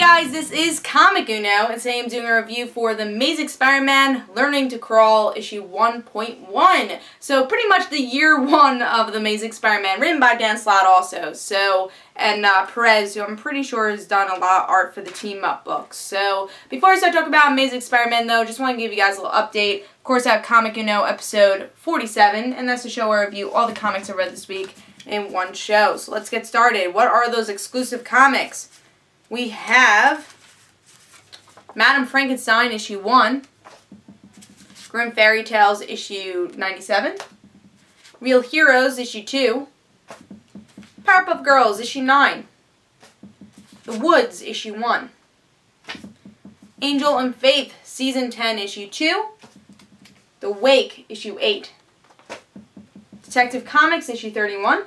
guys, this is Comic Uno, and today I'm doing a review for The Amazing Spider-Man Learning to Crawl, issue 1.1. So pretty much the year one of The Amazing Spider-Man, written by Dan Slott also. And Perez, who I'm pretty sure has done a lot of art for the Team Up books. So before I start talking about Amazing Spider-Man though, just want to give you guys a little update. Of course I have Comic Uno episode 47, and that's the show where I review all the comics I read this week in one show. So let's get started. What are those exclusive comics? We have Madame Frankenstein, issue 1, Grim Fairy Tales, issue 97, Real Heroes, issue 2, Powerpuff Girls, issue 9, The Woods, issue 1, Angel and Faith, season 10, issue 2, The Wake, issue 8, Detective Comics, issue 31,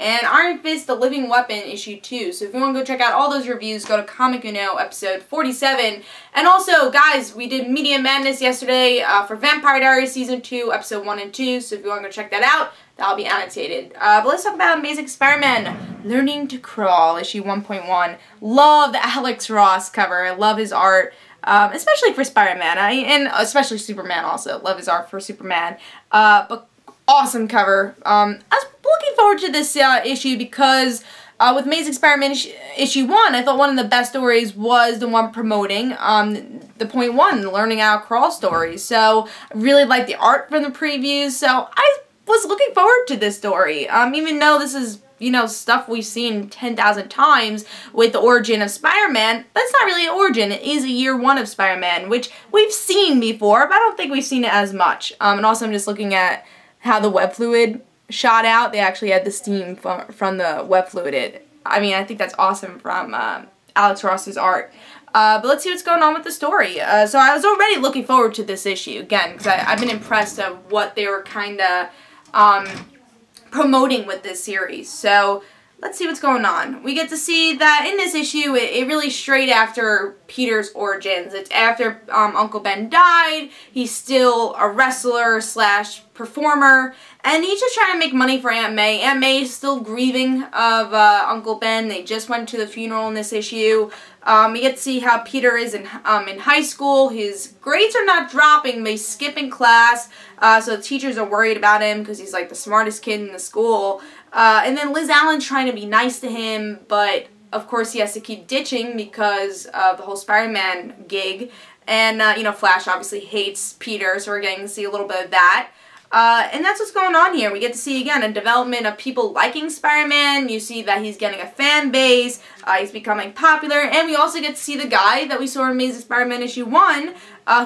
and Iron Fist, The Living Weapon, issue 2. So if you want to go check out all those reviews, go to Comic Uno, episode 47. And also, guys, we did Media Madness yesterday for Vampire Diaries, season 2, episode 1 and 2. So if you want to go check that out, that'll be annotated. But let's talk about Amazing Spider-Man Learning to Crawl, issue 1.1. Love the Alex Ross cover. I love his art. Especially for Spider-Man, and especially Superman also. Love his art for Superman. But awesome cover. I was looking forward to this issue because with Amazing Spider-Man issue 1, I thought one of the best stories was the one promoting the point 1, the learning how to crawl story. So I really liked the art from the previews, so I was looking forward to this story. Even though this is, you know, stuff we've seen 10,000 times with the origin of Spider-Man, but it's not really an origin. It is a year 1 of Spider-Man, which we've seen before, but I don't think we've seen it as much. And also I'm just looking at how the web fluid shot out. They actually had the steam from the web fluid. I mean, I think that's awesome from Alex Ross's art. But let's see what's going on with the story. So I was already looking forward to this issue, again, because I've been impressed of what they were kind of promoting with this series. So let's see what's going on. We get to see that in this issue, it really straight after Peter's origins. It's after Uncle Ben died. He's still a wrestler slash performer, and he's just trying to make money for Aunt May. Aunt May is still grieving of Uncle Ben. They just went to the funeral in this issue. We get to see how Peter is in high school. His grades are not dropping, but he's skipping class, so the teachers are worried about him because he's like the smartest kid in the school. And then Liz Allen's trying to be nice to him, but of course he has to keep ditching because of the whole Spider-Man gig. And, you know, Flash obviously hates Peter, so we're getting to see a little bit of that. And that's what's going on here. We get to see, again, a development of people liking Spider-Man. You see that he's getting a fan base. He's becoming popular. And we also get to see the guy that we saw in Amazing Spider-Man issue 1,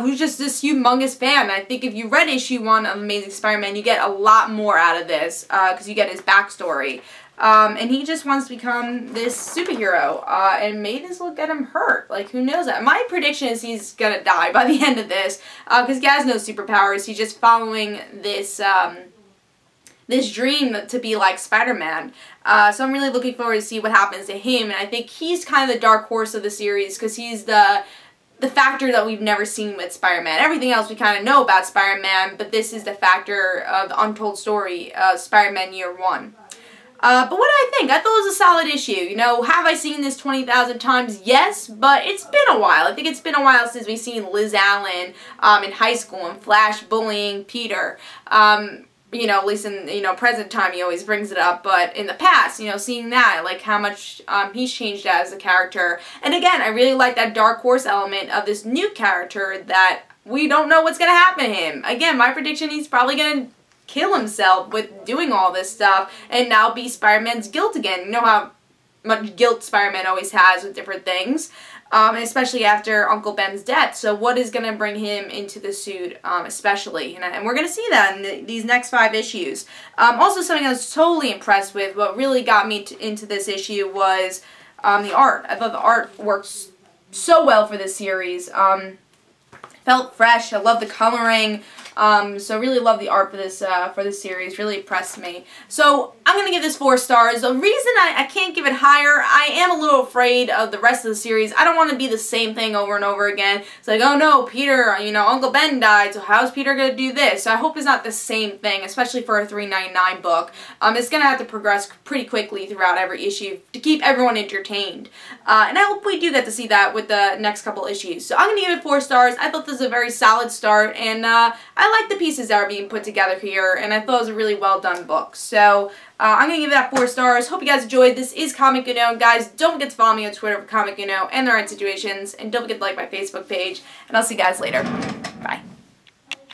who's just this humongous fan. I think if you read issue 1 of Amazing Spider-Man, you get a lot more out of this, because you get his backstory. And he just wants to become this superhero, and maybe this will get him hurt. Like, who knows that? My prediction is he's gonna die by the end of this, because he has no superpowers. He's just following this, this dream to be like Spider-Man. So I'm really looking forward to see what happens to him, and I think he's kind of the dark horse of the series, because he's the factor that we've never seen with Spider-Man. Everything else we kind of know about Spider-Man, but this is the factor of the untold story of Spider-Man year 1. But what did I think? I thought it was a solid issue. You know, have I seen this 20,000 times? Yes, but it's been a while. I think it's been a while since we've seen Liz Allen in high school and Flash bullying Peter. You know, at least in, you know, present time he always brings it up, but in the past, you know, seeing that, like how much he's changed as a character. And again, I really like that dark horse element of this new character that we don't know what's going to happen to him. Again, my prediction, he's probably going to kill himself with doing all this stuff and now be Spider-Man's guilt again. You know how much guilt Spider-Man always has with different things, especially after Uncle Ben's death. So what is going to bring him into the suit, especially? And we're going to see that in these next 5 issues. Also, something I was totally impressed with, what really got me into this issue was the art. I thought the art works so well for this series. Felt fresh. I love the coloring. So really love the art for this series. Really impressed me. So I'm going to give this 4 stars. The reason I can't give it higher, I am a little afraid of the rest of the series. I don't want to be the same thing over and over again. It's like, oh no, Peter, you know, Uncle Ben died, so how's Peter going to do this? So I hope it's not the same thing, especially for a $3.99 book. It's going to have to progress pretty quickly throughout every issue to keep everyone entertained. And I hope we do get to see that with the next couple issues. So I'm going to give it 4 stars. I thought this was a very solid start, and I like the pieces that are being put together here, and I thought it was a really well done book. So I'm going to give that 4 stars. Hope you guys enjoyed. This is Comic Uno. Guys, don't forget to follow me on Twitter for Comic Uno and The Right Situations, and don't forget to like my Facebook page, and I'll see you guys later. Bye.